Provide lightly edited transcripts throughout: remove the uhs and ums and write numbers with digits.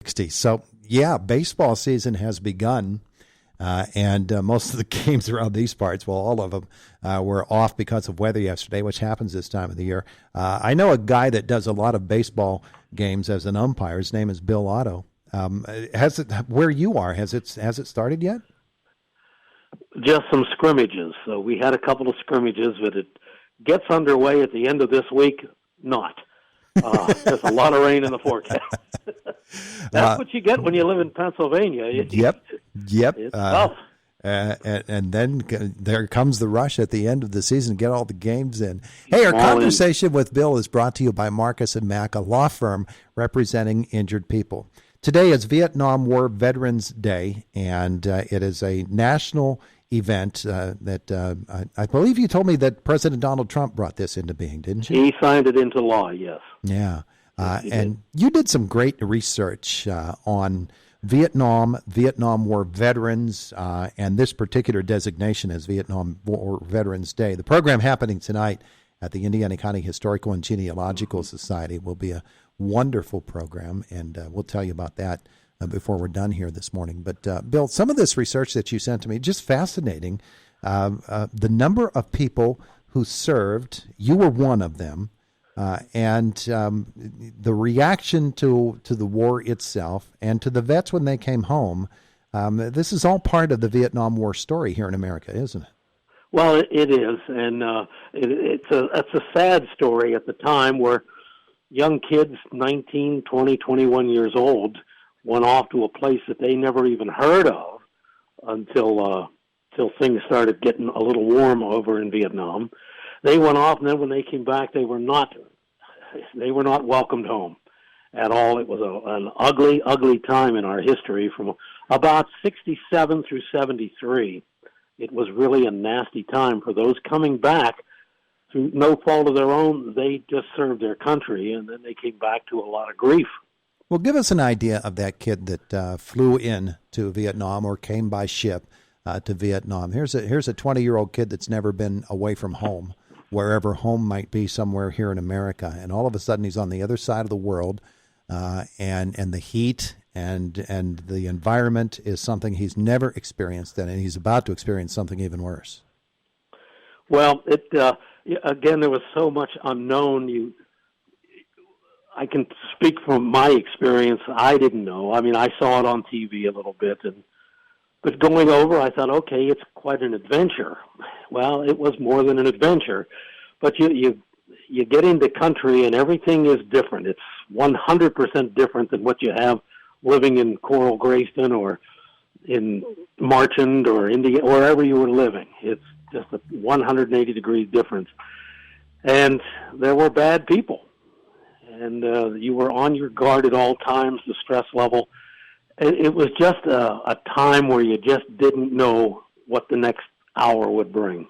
60. So, yeah, baseball season has begun, and most of the games around these parts, well, all of them, were off because of weather yesterday, which happens this time of the year. I know a guy that does a lot of baseball games as an umpire. His name is Bill Otto. Where you are, has it started yet? Just some scrimmages. So we had a couple of scrimmages, but it gets underway at the end of this week. Not. There's a lot of rain in the forecast. That's what you get when you live in Pennsylvania. Yep. It's tough. And then there comes the rush at the end of the season, get all the games in. Hey, our conversation with Bill is brought to you by Marcus & Mack, a law firm representing injured people. Today is Vietnam War Veterans Day, and it is a national event that I believe you told me that President Donald Trump brought this into being, didn't you? He signed it into law, yes. Yeah. And you did some great research on Vietnam War veterans, and this particular designation as Vietnam War Veterans Day. The program happening tonight at the Indiana County Historical and Genealogical Society will be a wonderful program, and we'll tell you about that before we're done here this morning. But, Bill, some of this research that you sent to me, just fascinating. The number of people who served, you were one of them, and the reaction to the war itself and to the vets when they came home. This is all part of the Vietnam War story here in America, isn't it? Well, it is, and it's a sad story at the time where young kids, 19, 20, 21 years old, went off to a place that they never even heard of until things started getting a little warm over in Vietnam. They went off, and then when they came back, they were not welcomed home at all. It was an ugly, ugly time in our history from about 67 through 73. It was really a nasty time for those coming back through no fault of their own. They just served their country, and then they came back to a lot of grief. Well, give us an idea of that kid that flew in to Vietnam or came by ship to Vietnam. Here's a 20-year-old kid that's never been away from home, wherever home might be somewhere here in America, and all of a sudden he's on the other side of the world, and the heat and the environment is something he's never experienced, and he's about to experience something even worse. Well, again, there was so much unknown. I can speak from my experience. I didn't know. I mean, I saw it on TV a little bit, but going over, I thought, okay, it's quite an adventure. Well, it was more than an adventure, but you get into country and everything is different. It's 100% different than what you have living in Coral Grayston or in Marchand or Indiana, wherever you were living. It's just a 180 degree difference. And there were bad people. And you were on your guard at all times, the stress level. It was just a time where you just didn't know what the next hour would bring.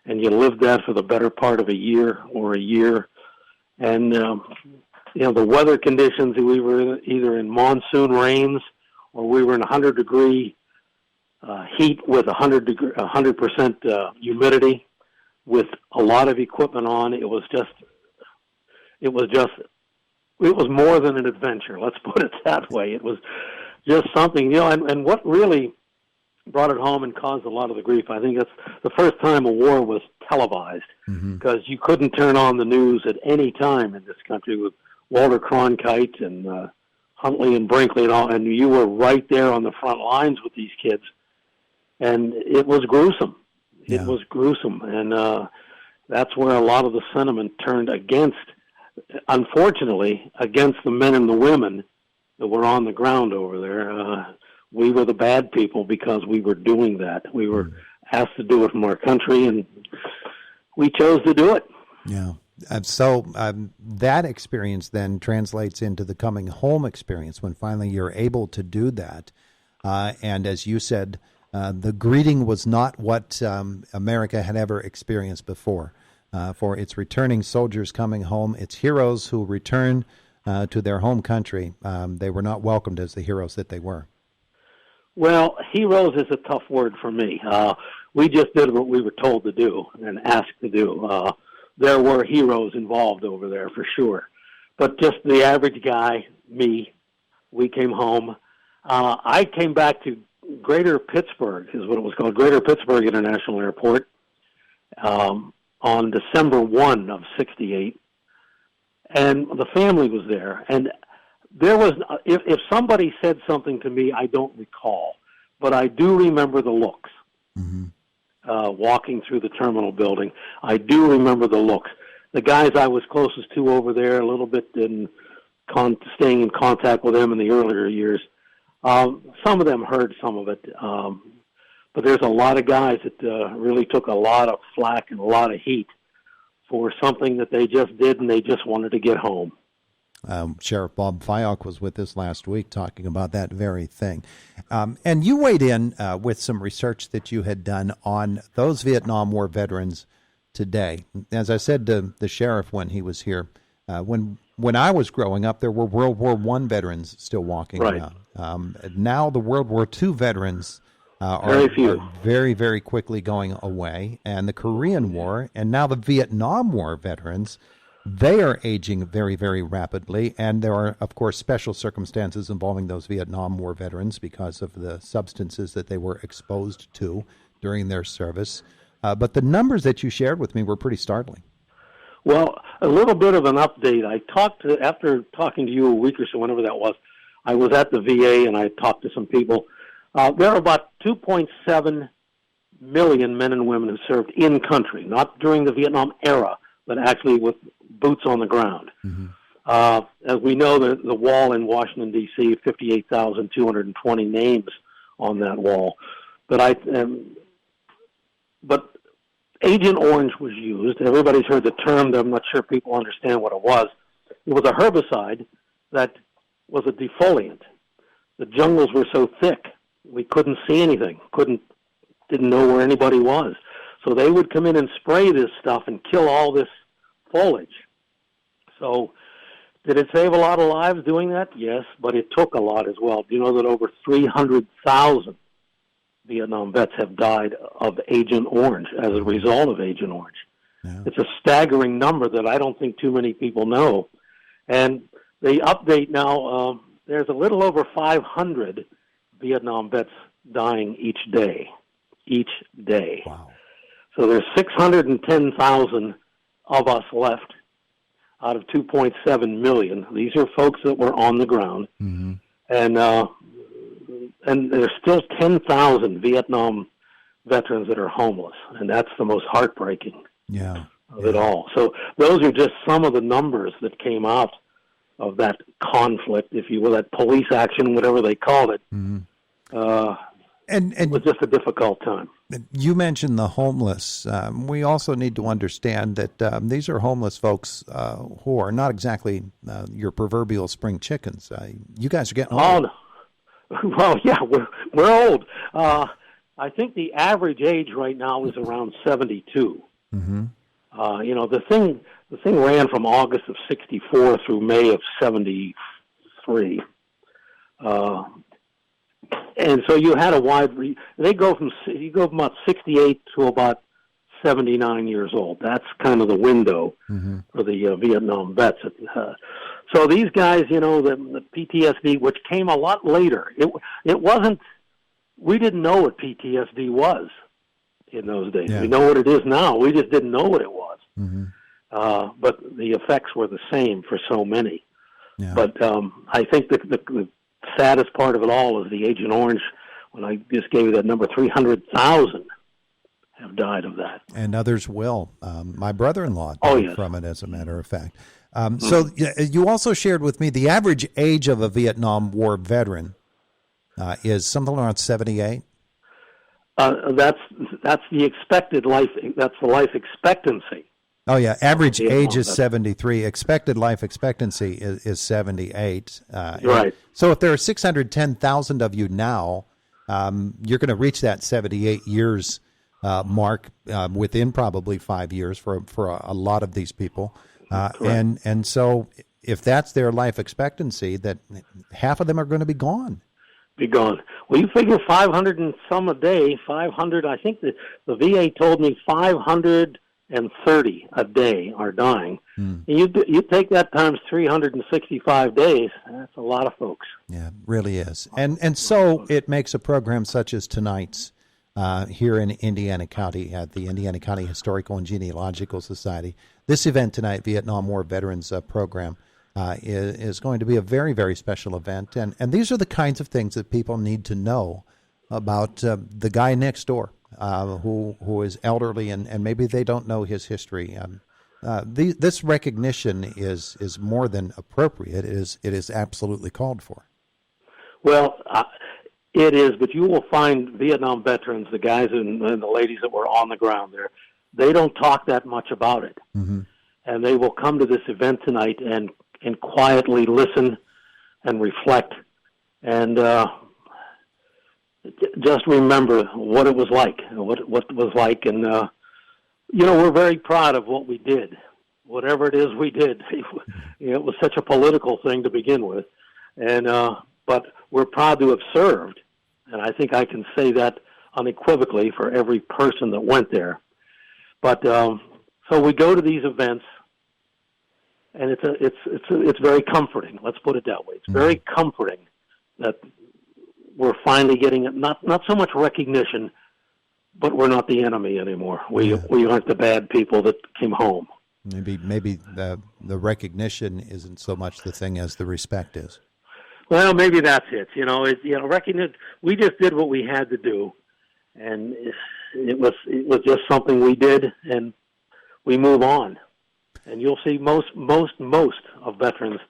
And you lived that for the better part of a year or a year. And, the weather conditions, we were either in monsoon rains or we were in 100-degree heat with 100% humidity with a lot of equipment on. It was more than an adventure. Let's put it that way. It was just something, and what really brought it home and caused a lot of the grief, I think that's the first time a war was televised, because you couldn't turn on the news at any time in this country with Walter Cronkite and Huntley and Brinkley and all, and you were right there on the front lines with these kids. And it was gruesome. Yeah. It was gruesome. And that's where a lot of the sentiment turned unfortunately, against the men and the women that were on the ground over there. We were the bad people because we were doing that. We were asked to do it from our country, and we chose to do it. Yeah. So that experience then translates into the coming home experience when finally you're able to do that. And as you said, the greeting was not what America had ever experienced before. For its returning soldiers coming home, its heroes who return to their home country, they were not welcomed as the heroes that they were. Well, heroes is a tough word for me. We just did what we were told to do and asked to do. There were heroes involved over there for sure. But just the average guy, me, we came home. I came back to Greater Pittsburgh, is what it was called, Greater Pittsburgh International Airport, on December 1 of 68. And the family was there. And there was, if somebody said something to me, I don't recall, but I do remember the looks. Mm-hmm. Walking through the terminal building, I do remember the looks. The guys I was closest to over there, a little bit staying in contact with them in the earlier years, some of them heard some of it, but there's a lot of guys that really took a lot of flack and a lot of heat for something that they just did, and they just wanted to get home. Sheriff Bob Fyock was with us last week talking about that very thing. And you weighed in with some research that you had done on those Vietnam War veterans today. As I said to the sheriff when he was here, when I was growing up, there were World War I veterans still walking around. Now the World War II veterans are very, very quickly going away, and the Korean War, and now the Vietnam War veterans, they are aging very, very rapidly, and there are, of course, special circumstances involving those Vietnam War veterans because of the substances that they were exposed to during their service. But the numbers that you shared with me were pretty startling. Well, a little bit of an update. After talking to you a week or so, whenever that was, I was at the VA and I talked to some people. There are about 2.7 million men and women who served in country, not during the Vietnam era, but actually with boots on the ground. Mm-hmm. As we know, the wall in Washington, D.C., 58,220 names on that wall. But Agent Orange was used. Everybody's heard the term. I'm not sure people understand what it was. It was a herbicide that was a defoliant. The jungles were so thick, we couldn't see anything, didn't know where anybody was. So they would come in and spray this stuff and kill all this foliage. So did it save a lot of lives doing that? Yes, but it took a lot as well. Do you know that over 300,000 Vietnam vets have died of Agent Orange as a result of Agent Orange? Yeah. It's a staggering number that I don't think too many people know. And the update now, there's a little over 500 Vietnam vets dying each day. Wow. So there's 610,000 of us left out of 2.7 million. These are folks that were on the ground. Mm-hmm. And there's still 10,000 Vietnam veterans that are homeless, and that's the most heartbreaking of it all. So those are just some of the numbers that came out of that conflict, if you will, that police action, whatever they called it. Mm-hmm. It was just a difficult time. You mentioned the homeless. We also need to understand that these are homeless folks who are not exactly your proverbial spring chickens. You guys are getting old. Oh, no. Well, yeah, we're old. I think the average age right now is around 72. Mm-hmm. The thing ran from August of 64 through May of 73. And so you had a they go from about 68 to about 79 years old. That's kind of the window for the Vietnam vets. So these guys, the PTSD, which came a lot later, it wasn't, we didn't know what PTSD was in those days. Yeah. We know what it is now. We just didn't know what it was. Mm-hmm. But the effects were the same for so many. Yeah. But I think the saddest part of it all is the Agent Orange. When I just gave you that number, 300,000 have died of that. And others will. My brother-in-law died from it, as a matter of fact. So you also shared with me the average age of a Vietnam War veteran is something around 78. That's the expected life. That's the life expectancy. Oh yeah, average age is 73. Expected life expectancy is 78. Right. So if there are 610,000 of you now, you're going to reach that 78 years mark within probably 5 years for a lot of these people. And so if that's their life expectancy, that half of them are going to be gone. Well, you figure 500 and some a day, 500, I think the VA told me 500 330 a day are dying. And you take that times 365 days, that's a lot of folks. Yeah, it really is. And so it makes a program such as tonight's here in Indiana County at the Indiana County Historical and Genealogical Society. This event tonight, Vietnam War Veterans Program, is going to be a very, very special event. And these are the kinds of things that people need to know about the guy next door who is elderly and maybe they don't know his history. This recognition is more than appropriate. It is absolutely called for. Well, it is, but you will find Vietnam veterans, the guys and the ladies that were on the ground there, they don't talk that much about it. Mm-hmm. And they will come to this event tonight and quietly listen and reflect and just remember what it was like, what it was like. And, we're very proud of what we did. Whatever it is we did, it was such a political thing to begin with. And, but we're proud to have served, and I think I can say that unequivocally for every person that went there. But so we go to these events, and it's very comforting. Let's put it that way. It's very comforting that we're finally getting not so much recognition, but we're not the enemy anymore. We aren't the bad people that came home. Maybe the recognition isn't so much the thing as the respect is. Well, maybe that's it. Recognition. We just did what we had to do, and it was just something we did, and we move on. And you'll see most of veterans,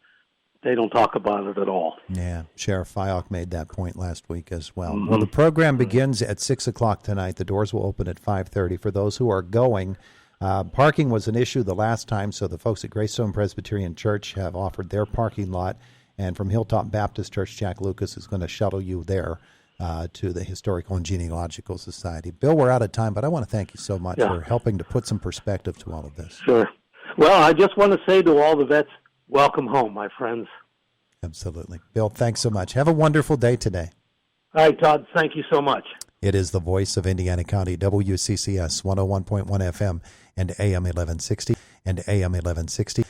they don't talk about it at all. Yeah, Sheriff Fyock made that point last week as well. Mm-hmm. Well, the program begins at 6 o'clock tonight. The doors will open at 5:30. For those who are going, parking was an issue the last time, so the folks at Greystone Presbyterian Church have offered their parking lot. And from Hilltop Baptist Church, Jack Lucas is going to shuttle you there to the Historical and Genealogical Society. Bill, we're out of time, but I want to thank you so much for helping to put some perspective to all of this. Sure. Well, I just want to say to all the vets, welcome home, my friends. Absolutely. Bill, thanks so much. Have a wonderful day today. All right, Todd, thank you so much. It is the voice of Indiana County, WCCS 101.1 FM and AM 1160 and AM 1160.